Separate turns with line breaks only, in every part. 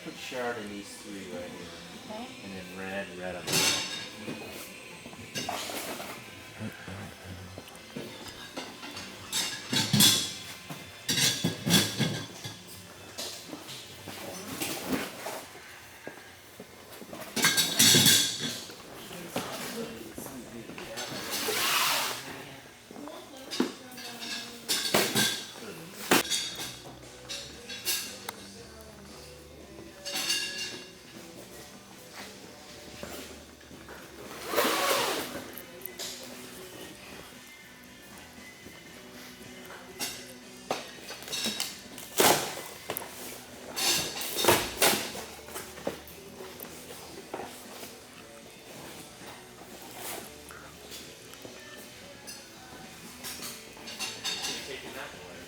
put shard in these three right here.
Okay.
And then red on the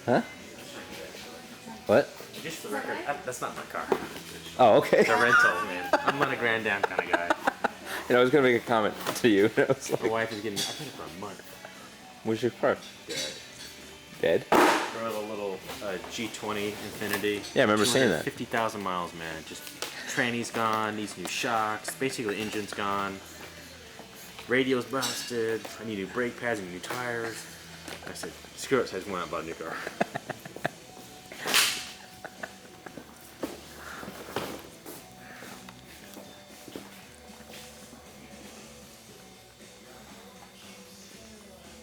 Huh? What?
Just for the record, that's not my car.
Oh, okay.
It's a rental, man. I'm not a grand down kind of guy.
I was gonna make a comment to you. I was
My
like,
wife is getting. I've had it for a month.
where's your car?
Dead.
Dead?
Throw the little G20 Infinity.
Yeah, I remember seeing that.
50,000 miles, man. Just tranny's gone. Needs new shocks. Basically, engine's gone. Radio's busted. I need new brake pads and new tires. I said, screw it. So I just went out and bought a new car.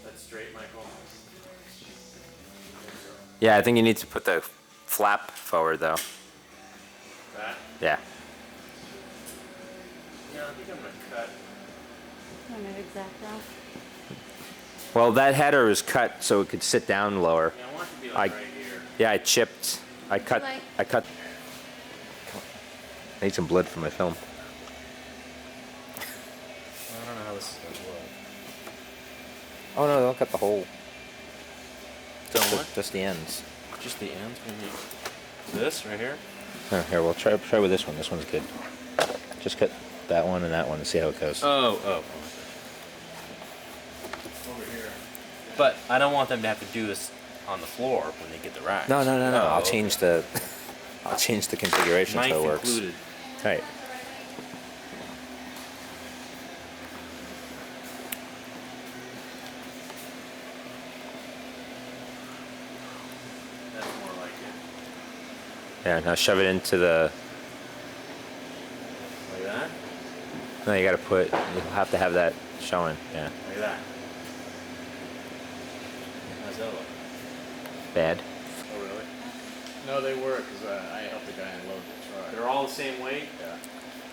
That's straight, Michael.
Yeah, I think you need to put the flap forward though.
That?
Yeah.
Yeah, I think I'm gonna cut.
I'm an exacto.
Well, that header is cut so it could sit down lower.
Yeah, I want it to be like right here.
Yeah, I chipped. I cut.
Like-
I cut. I need some blood for my film.
I don't know how this is gonna work.
Oh no! Don't cut the whole.
Don't what?
Just the ends.
Just the ends? This right here?
Oh, here, we'll try with this one. This one's good. Just cut that one and that one and see how it goes.
Oh. Over here. But I don't want them to have to do this on the floor when they get the rack.
No.
Oh,
I'll
okay.
change the. I'll change the configuration
Knife
so it works.
included.
Right.
That's more like it.
Yeah. Now shove it into the.
Like that?
No, you got to put. You'll have to have that showing. Yeah.
Like that. How's that look?
Bad.
Oh, really?
No, they were, because I helped the guy unload the truck.
They're all the same weight?
Yeah,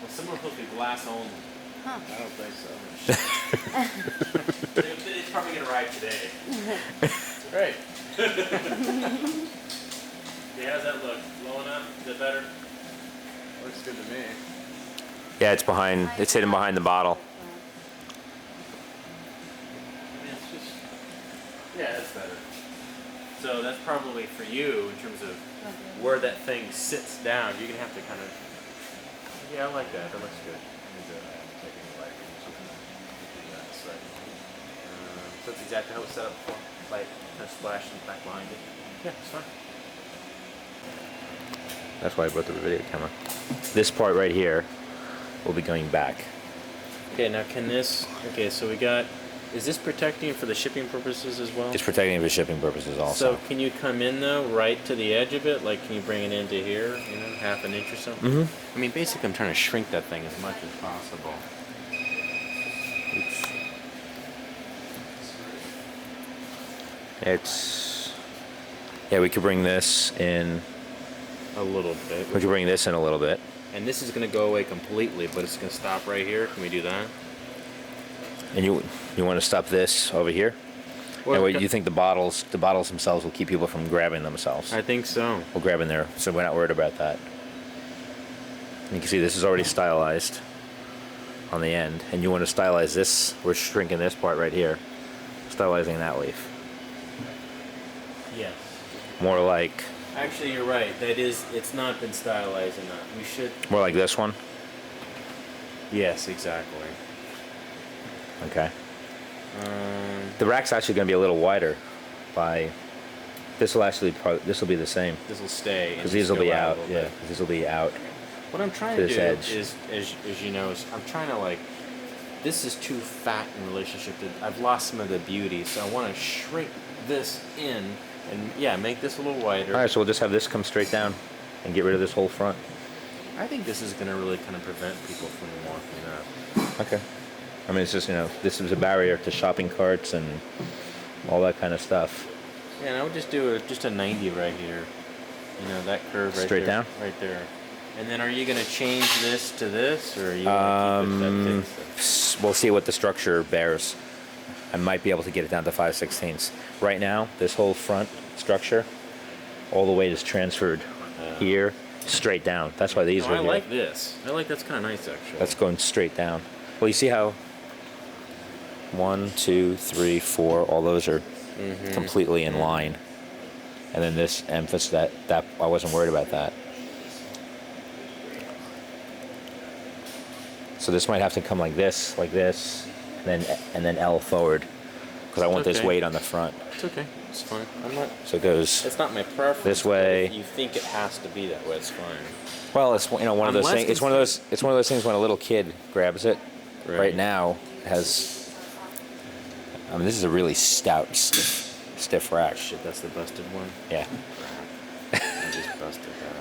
Well, some are supposed to be glass only.
Huh.
I don't think so.
It's probably going to ride today.
Great.
Yeah, how's that look? Low enough? Is that better?
Looks good to me.
Yeah, it's behind. It's hidden behind the bottle.
I mean, it's just... Yeah, that's better. So that's probably for you in terms of where that thing sits down. You're going to have to kind of... Yeah, I like that. That looks good. So that's exactly how it's set up before. Light kind of splashed in the back behind it. Yeah, it's fine.
That's why I brought the video camera. This part right here will be going back.
Okay, now can this... Okay, so we got... Is this protecting it for the shipping purposes as well?
It's protecting it for shipping purposes also.
So can you come in though, right to the edge of it? Like, can you bring it into here, you know, half an inch or something?
Mm-hmm.
I mean, basically I'm trying to shrink that thing as much as possible.
Oops. It's... Yeah, we could bring this in...
A little bit.
We could bring this in a little bit.
And this is going to go away completely, but it's going to stop right here. Can we do that?
And you want to stop this over here?
Well,
And what you think the bottles themselves will keep people from grabbing themselves?
I think so.
We'll grab in there, so we're not worried about that. You can see this is already stylized on the end, and you want to stylize this. We're shrinking this part right here, stylizing that leaf.
Yes.
More like
Actually, you're right. It's not been stylized enough. We should...
more like this one.
Yes, exactly.
Okay. The rack's actually going to be a little wider. This will be the same
This will stay.
because these will be out. Yeah, 'cause these will be out.
What I'm trying
to
to
this
do
edge.
is, as you know, is I'm trying to like, this is too fat in relationship to, I've lost some of the beauty, so I want to shrink this in and yeah, make this a little wider.
All right, so we'll just have this come straight down and get rid of this whole front.
I think this is going to really kind of prevent people from walking up.
Okay. I mean, it's just, you know, this is a barrier to shopping carts and all that kind of stuff.
Yeah, and I would just do just a 90 right here. You know, that curve right
Straight
there.
down?
Right there. And then are you going to change this to this, or are you going to keep it that
We'll see what the structure bears. I might be able to get it down to 5/16. Right now, this whole front structure, all the weight is transferred here, straight down. That's why these
No,
are
I
here.
like this. I like that's kind of nice, actually.
That's going straight down. Well, you see how 1, 2, 3, 4, all those are completely in line. And then this emphasis that I wasn't worried about that. So this might have to come like this, and then L forward, because I want this
Okay.
weight on the front.
It's okay. It's fine. I'm not.
So it goes.
It's not my preference.
This
but
way.
if you think it has to be that way, it's fine.
Well, it's, you know, one of
I'm
those
less
things. It's one of those. It's one of those things when a little kid grabs it. Right now, it has. I mean, this is a really stout, stiff rack.
Shit, that's the busted one.
Yeah.
I just busted that.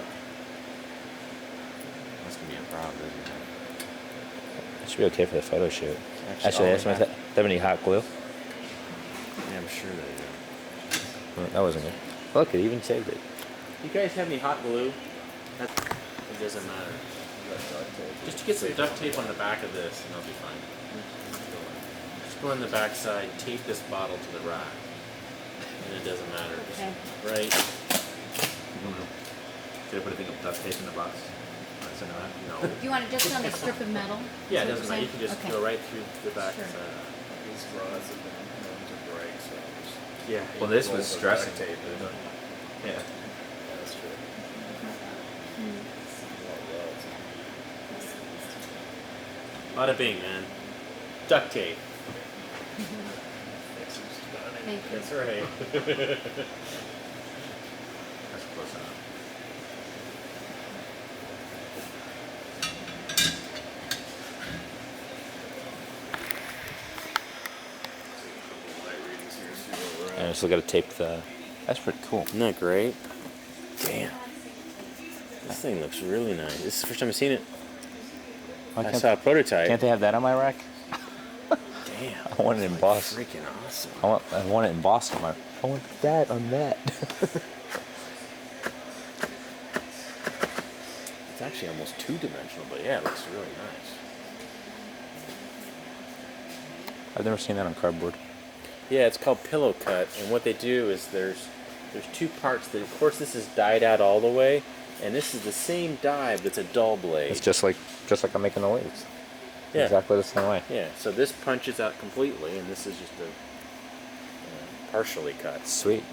That's gonna be a problem, isn't it?
It should be okay for the photo shoot.
Actually,
Actually, do they have any hot glue?
Yeah, I'm sure they do.
That wasn't good. Look, it even saved it.
You guys have any hot glue? It doesn't matter. Just get some duct tape on the back of this, and I'll be fine. Just go on the back side, tape this bottle to the rack, and it doesn't matter.
Okay.
Right?
Should I put a thing of duct tape in the box?
No.
Do you want it just on the strip of metal?
Yeah, it
Is what
doesn't
you're
matter. You
saying?
can just
Okay.
go right through the back
Sure.
side.
These rods have been known to break, so just
Yeah.
Well, this
roll
was
the
stressing.
duct tape in.
Yeah.
Yeah, that's true.
Bada bing, man. Duct tape.
Thank you.
That's right.
That's close enough. And I still got to tape the. That's pretty cool.
Isn't that great? Damn. This thing looks really nice. This is the first time I've seen it. I saw a prototype.
Can't they have that on my rack?
Damn.
I want it embossed.
Freaking awesome.
I want it embossed on my. I want that on that.
It's actually almost two-dimensional, but yeah, it looks really nice.
I've never seen that on cardboard.
Yeah, it's called pillow cut, and what they do is there's two parts. That, of course, this is dyed out all the way, and this is the same dye, but it's a dull blade.
It's just like I'm making the leaves.
Yeah.
Exactly the same way.
Yeah, so this punches out completely, and this is just a partially cut.
Sweet.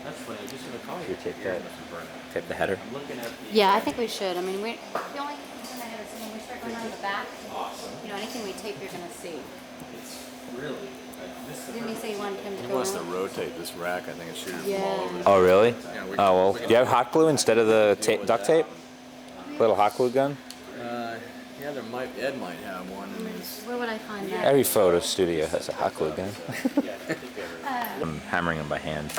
That's funny. I'm just gonna call
You tape that. Tape the header.
I'm looking at the.
Yeah, I think we should. I mean, the only concern I have is when we start going around the back, you know, anything we tape, you're gonna see.
It's really.
Didn't you say you wanted him to
He
go
wants to
around?
rotate this rack. I think it should
Yeah.
all over.
Oh, really?
Yeah, we
Oh, well.
we
Do you have hot glue instead of the duct tape? Little hot glue gun?
Yeah, Ed might have one in his.
Where would I find that?
Every photo studio has a hot glue gun. I'm hammering them by hand.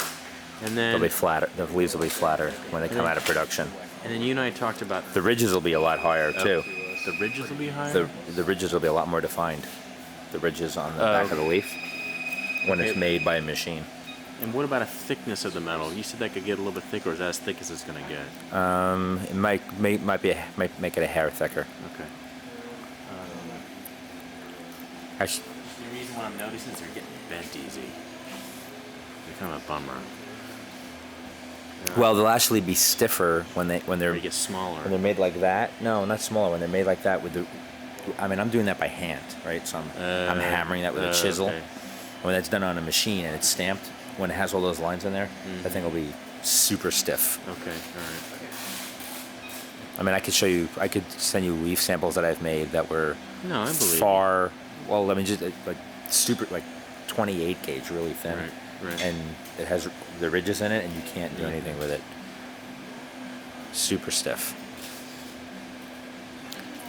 And
They'll
then
be flatter. The leaves will be flatter when they come out of production.
and then you and I talked about
The ridges will be a lot higher too.
the ridges will be higher.
The ridges will be a lot more defined. The ridges on the back of the leaf when it's
Okay.
made by a machine.
And what about a thickness of the metal? You said that could get a little bit thicker, or is that as thick as it's gonna get?
It might make it a hair thicker.
Okay.
Actually,
The reason why I'm noticing is they're getting bent easy. They're kind of a bummer.
well, they'll actually be stiffer when
They
they're
get smaller.
made like that. No, not smaller. When they're made like that with the, I mean, I'm doing that by hand, right? So I'm hammering that with a chisel.
Okay.
When that's done on a machine and it's stamped, when it has all those lines in there, that thing will be super stiff.
Okay. All right.
I mean, I could send you leaf samples that I've made that were
No, I believe you.
far. Well, I mean, just like super, like 28 gauge, really thin.
Right. Right.
and it has the ridges in it, and you can't do anything with it. Super stiff.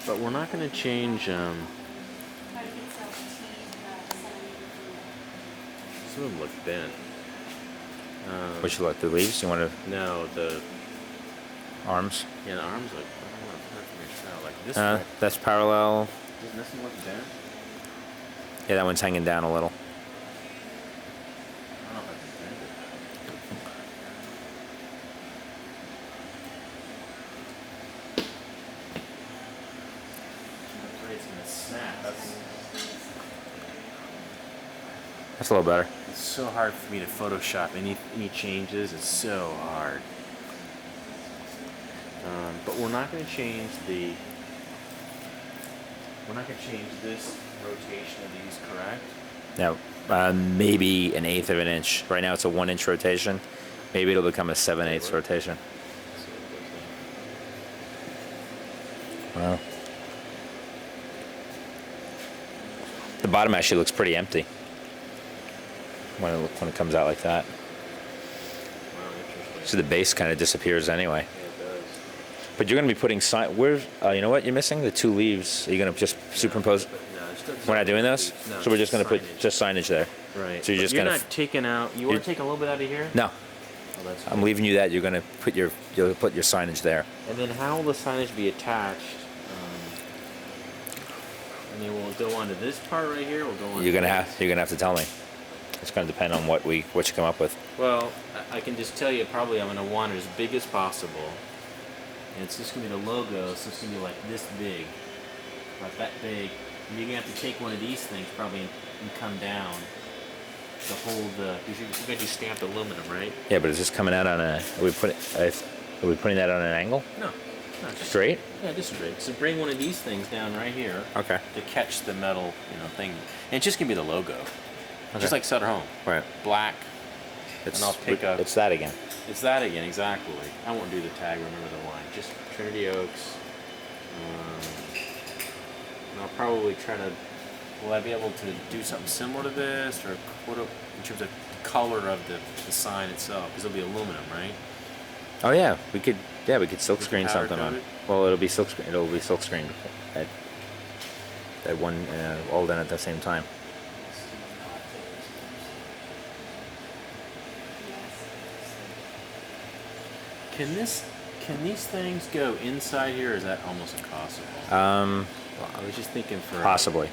But we're not going to change. Some of them look bent.
What you like? The leaves? You want to
No, the
arms?
yeah, the arms look. I don't want to put it from your like this. One.
That's parallel.
Doesn't this one look bent?
Yeah, that one's hanging down a little.
I don't know if I can bend it. I'm afraid it's gonna snap.
That's a little better.
It's so hard for me to Photoshop any changes. It's so hard. But we're not going to change the. We're not going to change this rotation of these, correct?
Now, maybe an eighth of an inch. Right now it's a 1 inch rotation. Maybe it'll become a 7/8 rotation. Wow. The bottom actually looks pretty empty when it comes out like that.
Wow, interesting.
So the base kind of disappears anyway.
Yeah, it does.
But you're going to be putting you know what you're missing? The 2 leaves. Are you going to just superimpose?
But no, it's still
We're not doing those?
No,
So we're just going to put
signage.
just signage there.
Right.
So you're
But
just
you're
going
not taking out. You want to take a little bit out of here?
No,
Oh, that's
I'm
good.
leaving you that. You're going to put your signage there.
And then how will the signage be attached? And then we'll go onto this part right here. We'll go on.
You're going to have to tell me. It's going to depend on what you come up with.
Well, I can just tell you probably I'm going to want it as big as possible. And it's just going to be the logo, so it's going to be like this big. Like that big. And you're going to have to take one of these things probably and come down to hold the. Because you're going to do stamped aluminum, right?
Yeah, but is this coming out on a? Are we putting that on an angle?
No. No, just
Straight?
Yeah, just straight. So bring one of these things down right here
Okay.
to catch the metal, thing. And it's just going to be the logo.
Okay.
Just like Sutter Home.
Right.
Black. And I'll pick up.
It's that again.
It's that again, exactly. I won't do the tag, remember the line. Just Trinity Oaks. And I'll probably try to. Will I be able to do something similar to this, or in terms of color of the sign itself? Because it'll be aluminum, right?
Oh yeah, we could silk screen
powder
something on.
coat it?
Well, it'll be silk screen. It'll be silk screened at one all done at the same time.
Can these things go inside here? Or is that almost impossible?
Um,
Well, I was just thinking for
possibly.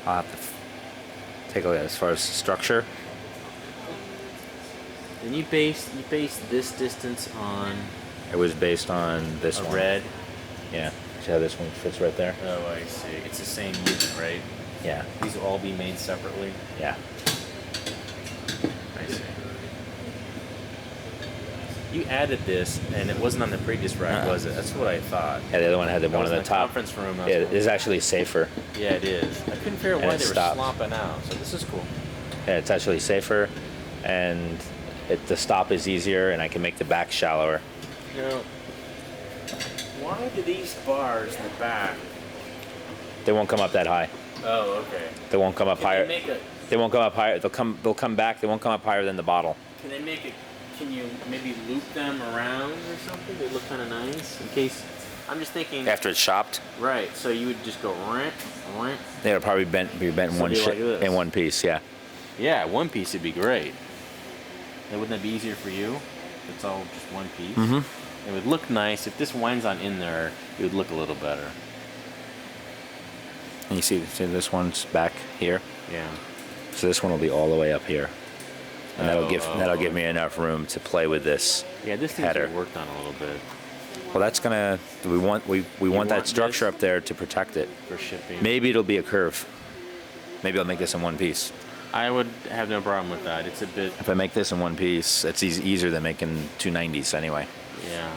I'll have to take a look at as far as structure.
And you base this distance on
It was based on this
a
one.
red.
Yeah. See how this one fits right there?
Oh, I see. It's the same unit, right?
Yeah.
These will all be made separately.
Yeah.
I see. You added this, and it wasn't on the previous rack, was it? That's what I thought.
Yeah, the other one had the
That
one
was
on
in
the top.
conference room.
Yeah, it is actually safer.
Yeah, it is. I couldn't figure out
And
why
it
they were
stops.
slopping out. So this is cool.
Yeah, it's actually safer, and the stop is easier, and I can make the back shallower.
Now, why do these bars in the back?
They won't come up that high.
Oh, okay.
They won't come up
Can
higher.
they make a?
They won't come up higher. They'll come back. They won't come up higher than the bottle.
Can they make it? Can you maybe loop them around or something? They look kind of nice. In case, I'm just thinking.
After it's chopped,
Right. So you would just go rent.
they'll probably be bent in
So
one
be like this.
in one piece. Yeah.
Yeah, one piece would be great. And wouldn't that be easier for you? If it's all just one piece.
Mm-hmm.
It would look nice if this winds on in there. It would look a little better.
And you see this one's back here.
Yeah.
So this one will be all the way up here, and that'll
Oh,
give me enough room to play with this.
Yeah, this needs to
header.
be worked on a little bit
Well, that's gonna. We want
want
that structure
this?
up there to protect it.
for shipping.
Maybe it'll be a curve. Maybe I'll make this in one piece.
I would have no problem with that. It's a bit.
If I make this in one piece, it's easier than making 290s anyway.
Yeah.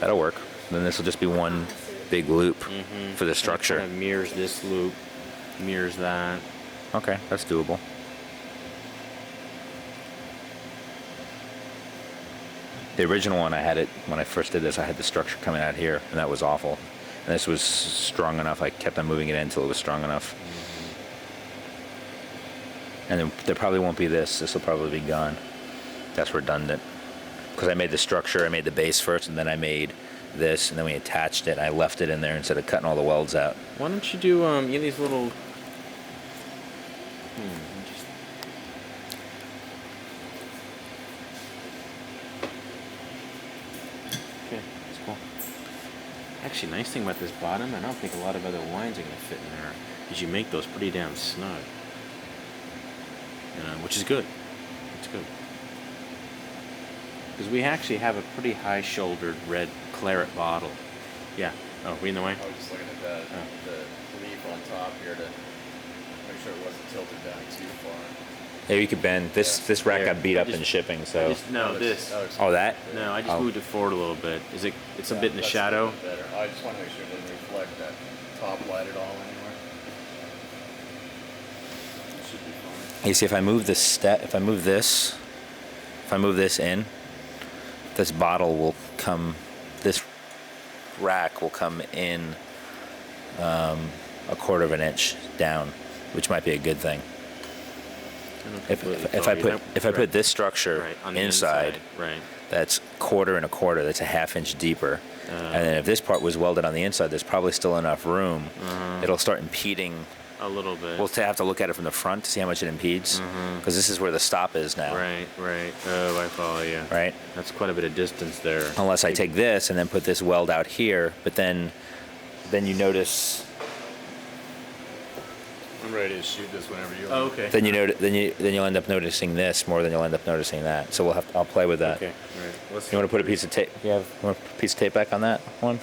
That'll work. Then this will just be one big loop for the structure.
Kind of mirrors this loop, mirrors that.
Okay, that's doable. The original one, I had it when I first did this. I had the structure coming out here, and that was awful. And this was strong enough. I kept on moving it in until it was strong enough. And then there probably won't be this. This will probably be gone. That's redundant. Because I made the structure, I made the base first, and then I made this, and then we attached it. I left it in there instead of cutting all the welds out.
Why don't you do you know these little? Just... Okay, that's cool. Actually, nice thing about this bottom, I don't think a lot of other wines are gonna fit in there, is you make those pretty damn snug. You know, which is good. It's good. Because we actually have a pretty high-shouldered red claret bottle. Yeah. Oh, we in the way?
I was just looking at the leaf on top here to make sure it wasn't tilted down too far.
Yeah, you could bend. This rack
There.
got beat
I
up in
just-
shipping, so.
No, this.
Oh, that?
No, I just moved it forward a little bit. It's a bit in the
That's
shadow?
better. I just want to make sure it doesn't reflect that top light at all anywhere. It should be fine.
You see, if I move this in, this bottle will come, this rack will come in a 1/4 of an inch down, which might be a good thing. If I put this structure
on the
inside,
right.
that's 1/4 and a 1/4. That's a 1/2 inch deeper. And then if this part was welded on the inside, there's probably still enough room. It'll start impeding.
A little bit.
We'll have to look at it from the front to see how much it impedes, because this is where the stop is now.
Right. Oh, I follow you.
Right?
That's quite a bit of distance there.
Unless I take this and then put this weld out here, but then you notice.
I'm ready to shoot this whenever you want.
Oh, okay.
Then you'll end up noticing this more than you'll end up noticing that. So I'll play with that.
Okay. All right.
You want to put a piece of tape? You want a piece of tape back on that one?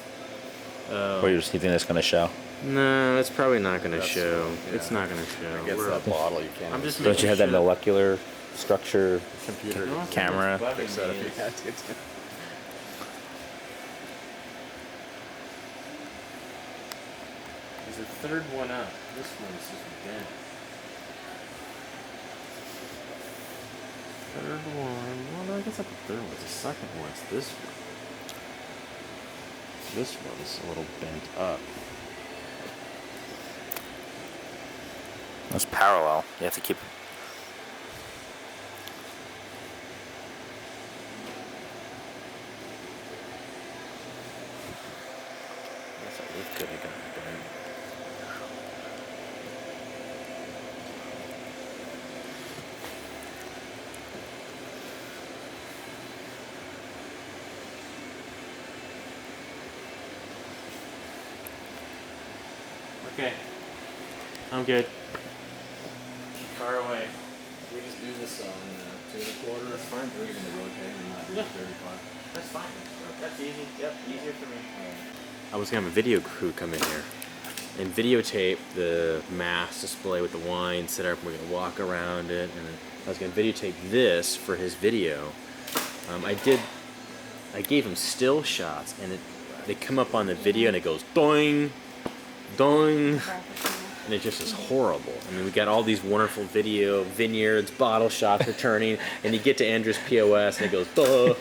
Or you think that's going to show?
No, it's probably not going to
That's
show.
fine, yeah.
It's not going to show.
Against that bottle, you can't.
I'm just
Don't
making
you have that
sure
molecular structure
computer
No,
camera?
what's bugging
fix that
me
if you
is-
had to.
There's a third one up. This one's just bent. Third one. Well, no, I guess not the third one. It's the second one. It's this one. This one's a little bent up.
It's parallel. You have to keep.
That's a lift good. I got it bent. Okay. I'm good. Far away.
We just do this on 2 1/4.
That's fine.
We're going to rotate and not do
Yeah.
35.
That's fine. That's easy. Yep, easier for me. I was gonna have a video crew come in here and videotape the mass display with the wine set up. We're gonna walk around it, and I was gonna videotape this for his video. I gave him still shots, and they come up on the video, and it goes doing, doing. And it just is horrible. I mean, we got all these wonderful video vineyards, bottle shots returning, and you get to Andrew's POS, and it goes, duh.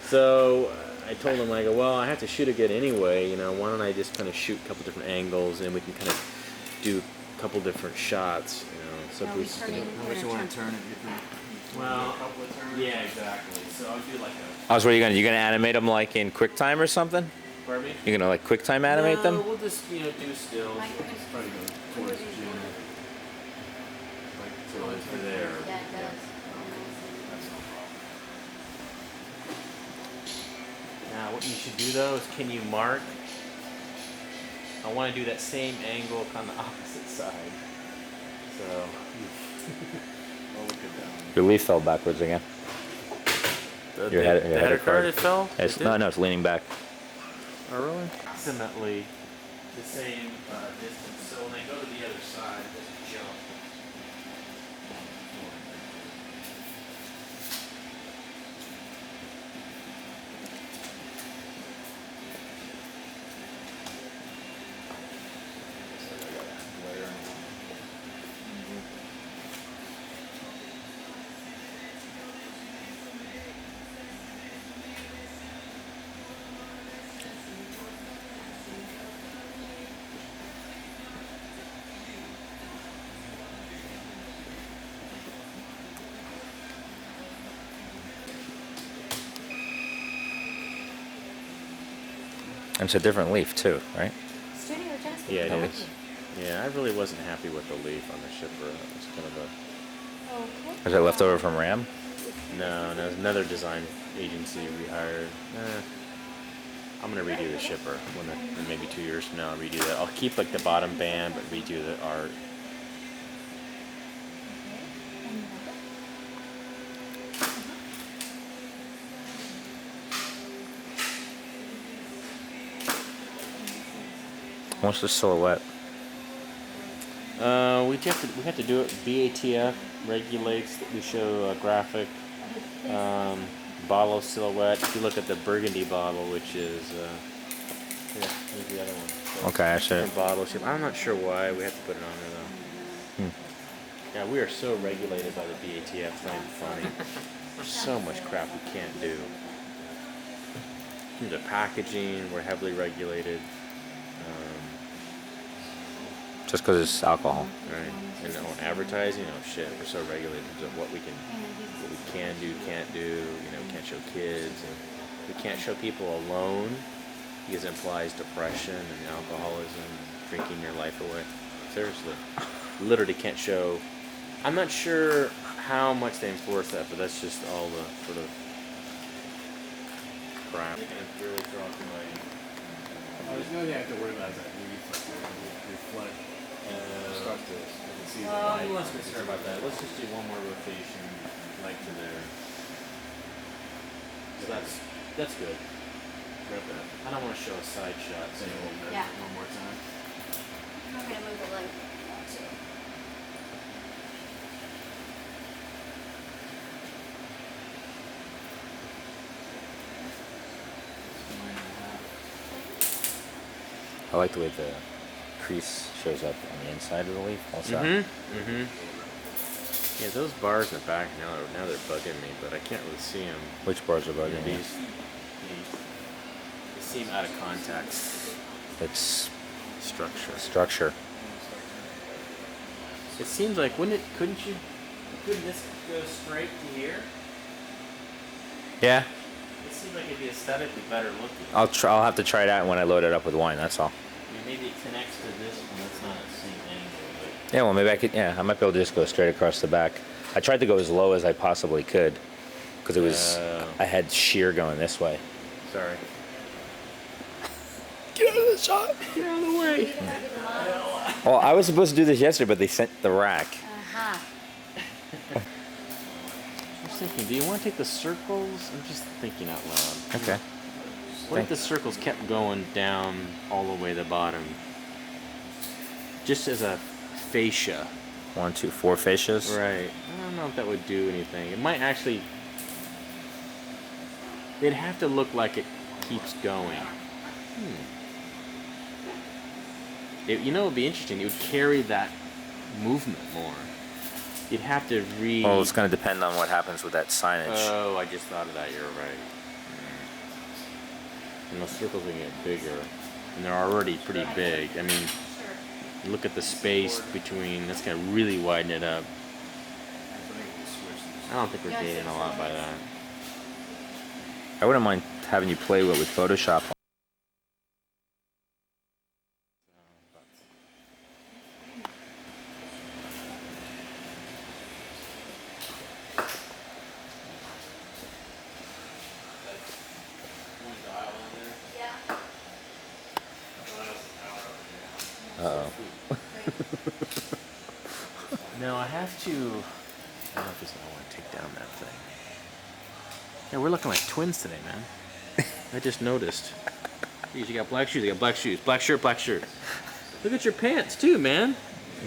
So I told him, I go, well, I have to shoot again anyway. You know, why don't I just kind of shoot a couple different angles, and we can kind of do a couple different shots. You know, so
No,
Bruce is
turning.
gonna.
How much you want to turn it? You think?
Well,
A couple of turns?
yeah, exactly. So I'll do like a.
Oh, so what are you gonna? You gonna animate them like in QuickTime or something?
Pardon me?
You gonna like QuickTime animate
No,
them?
we'll just do stills.
Mike, we're gonna-
Probably go towards June. Like till over there.
Yeah, it does.
That's no problem.
Now, what you should do though is, can you mark? I want to do that same angle on the opposite side. So.
I'll look at that one.
Your leaf fell backwards again. Your header card.
It fell.
It's,
It
no,
did?
no, it's leaning back.
Oh, really? Approximately the same distance. So when they go to the other side, just jump.
So I got a layer on one.
And it's a different leaf too, right?
Studio adjustment.
Yeah, it
Okay.
is. Yeah, I really wasn't happy with the leaf on the shipper. It was kind of a
Okay.
Is it left over from Ram?
no. It's another design agency we hired. I'm gonna redo the shipper in maybe 2 years from now. I'll redo that. I'll keep like the bottom band, but redo the art.
What's the silhouette?
We have to do it. BATF regulates that we show a graphic bottle silhouette. If you look at the burgundy bottle, which is here, here's the other one. So
Okay, I see it.
different bottle shape. I'm not sure why we have to put it on there though. Yeah, we are so regulated by the BATF. It's not even funny. There's so much crap we can't do. In the packaging, we're heavily regulated.
Just because it's alcohol.
Right. And on advertising, oh shit, we're so regulated in terms of what we can do, can't do. You know, we can't show kids, and we can't show people alone because it implies depression and alcoholism, and drinking your life away. Seriously, literally can't show. I'm not sure how much they enforce that, but that's just all the sort of crap. Really
The only thing I have to worry about is that leaf, like, reflect. Start to see the light.
I'm less concerned about that. Let's just do one more rotation, like to there. So that's good. Grab that. I don't want to show a side shot, so
Yeah.
one more time.
I'm gonna move the light.
I like the way the crease shows up on the inside of the leaf. Also.
Yeah, those bars in the back now they're bugging me, but I can't really see them.
Which bars are bugging you?
These they seem out of context.
It's
Structure.
structure.
It seems like couldn't this go straight to here?
Yeah.
It seems like it'd be aesthetically better looking.
I'll have to try it out when I load it up with wine. That's all.
I mean, maybe it connects to this one. That's not the same angle, but
Yeah. Well, maybe I could. Yeah, I might be able to just go straight across the back. I tried to go as low as I possibly could because it was. I had sheer going this way.
sorry.
Get out of the shot.
Get out of the way.
Well, I was supposed to do this yesterday, but they sent the rack.
Uh-huh.
I was thinking, do you want to take the circles? I'm just thinking out loud.
Okay.
What if the circles kept going down all the way to the bottom? Just as a fascia.
1, 2, 4 fascias.
Right. I don't know if that would do anything. It might actually... It'd have to look like it keeps going. You know, it would be interesting. It would carry that movement more. You'd have to
Well, it's going to depend on what happens with that signage.
Oh, I just thought of that. You're right. And those circles are going to get bigger. And they're already pretty big. I mean, look at the space between. That's going to really widen it up. I don't think we're gaining a lot by that.
I wouldn't mind having you play with Photoshop. Uh-oh.
No, I have to. I don't know if I want to take down that thing. Yeah, we're looking like twins today, man. I just noticed. Geez, you got black shoes. You got black shoes. Black shirt. Black shirt. Look at your pants too, man.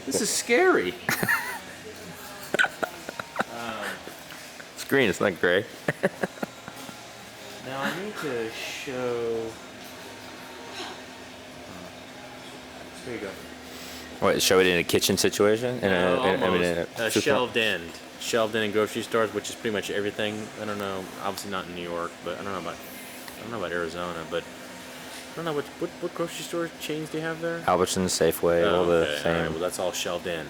This is scary.
It's green. It's not gray.
Now I need to show. Here you go.
What? Show it in a kitchen situation?
Almost. Shelved in grocery stores, which is pretty much everything. I don't know. Obviously not in New York, but I don't know about Arizona, but I don't know what grocery store chains do you have there?
Albertsons, Safeway, all the same.
All right, well, that's all shelved in.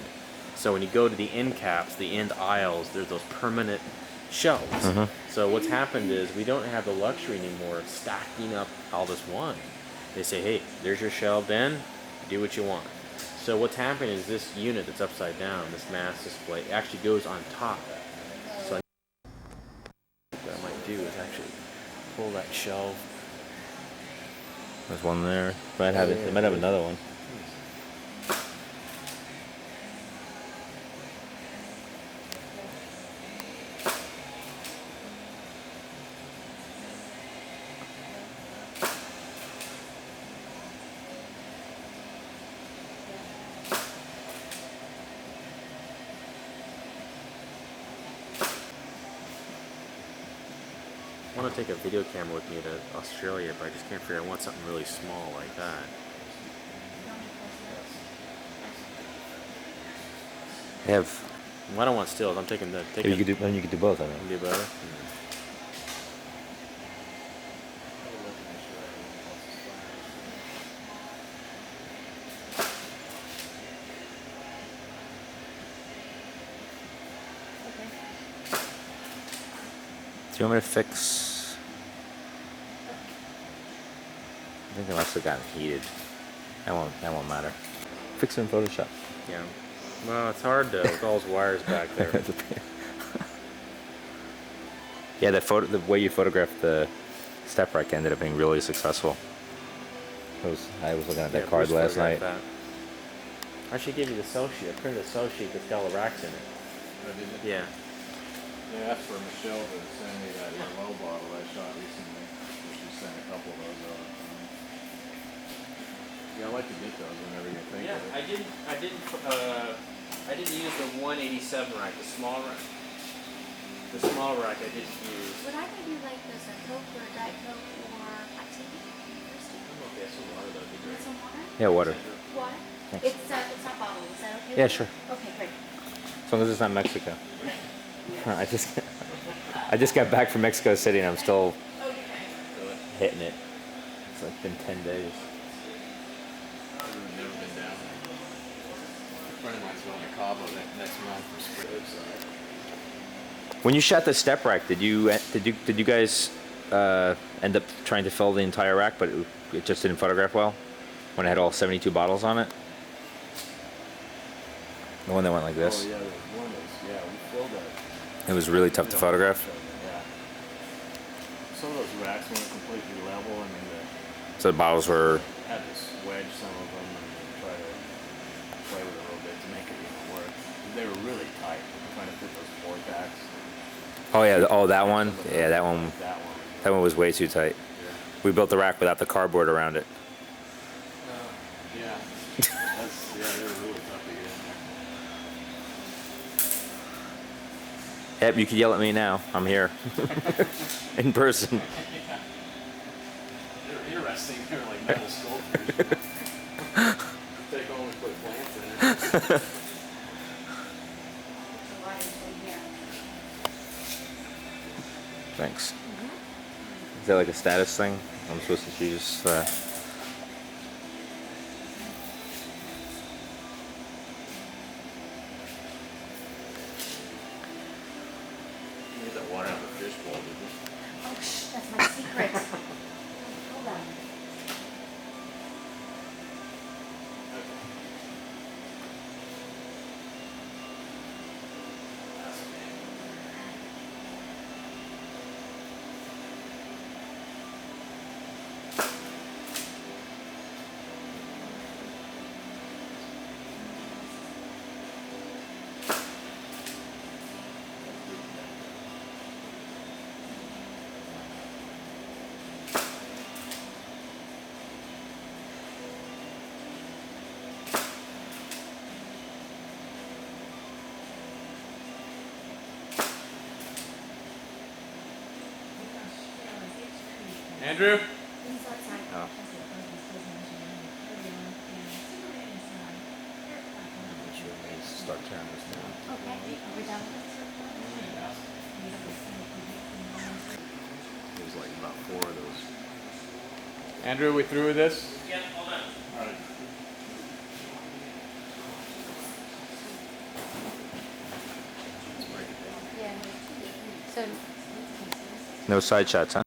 So when you go to the end caps, the end aisles, there's those permanent shelves. So what's happened is we don't have the luxury anymore of stacking up all this wine. They say, hey, there's your shelved end, do what you want. So what's happening is this unit that's upside down, this mass display, actually goes on top. So what I might do is actually pull that shelf.
There's one there. Might have it. They might have another one.
I want to take a video camera with me to Australia, but I just can't figure out. I want something really small like that.
They have.
Well, I don't want stills. I'm taking the.
You could do. You could do both. I
Can
think.
do better.
Do you want me to fix? I think it must have gotten heated. That won't matter. Fix it in Photoshop.
Yeah. Well, it's hard to with all those wires back there.
Yeah, the way you photographed the step rack ended up being really successful. I was looking at that card
Bruce
last night.
photographed that. I should give you the cell sheet. I printed a cell sheet that's got all the racks in it.
Oh, did it?
Yeah.
Yeah, that's for Michelle to send me that low bottle I shot recently. She sent a couple of those out. Yeah, I like to get those whenever you think
Yeah,
of it.
I didn't use the 187 rack, the small rack. The small rack I didn't use.
Would either of you like this, a Coke or a Diet Coke or hot tea?
Okay, some water that'd be
Want
great.
some water?
Yeah, water.
Water?
Thanks.
It's not bottled. Is that okay?
Yeah,
with you?
sure.
Okay, great.
As long as it's not Mexico. I just got back from Mexico City and I'm still
Really?
hitting it. It's like been 10 days.
I've never been down there. A friend of mine's going to Cabo next month for spring.
When you shot the step rack, did you guys end up trying to fill the entire rack, but it just didn't photograph well when it had all 72 bottles on it? The one that went like this.
Oh yeah, there's one of those. Yeah, we filled that.
It was really tough to photograph.
Yeah. Some of those racks weren't completely level, and then
So the bottles were.
had to wedge some of them and try to play with it a little bit to make it work. They were really tight. Trying to fit those 4-packs.
Oh yeah. Oh, that one. Yeah, that one.
That one.
That one was way too tight.
Yeah.
We built the rack without the cardboard around it.
Yeah. They were really tough to get in there.
Yep, you can yell at me now. I'm here. In person.
They're interesting. They're like metal sculptures. Take home and put plants in it.
The water's in here.
Thanks. Is that like a status thing? I'm supposed to choose
You get that water out of the fish bowl, did you?
Oh, shh, that's my secret. Hold on.
Andrew?
Oh. Start tearing this down.
Okay, are we done with this?
There's like about 4 of those.
Andrew, we through with this?
Yeah, hold on. All right.
Yeah. So,
No side shots, huh?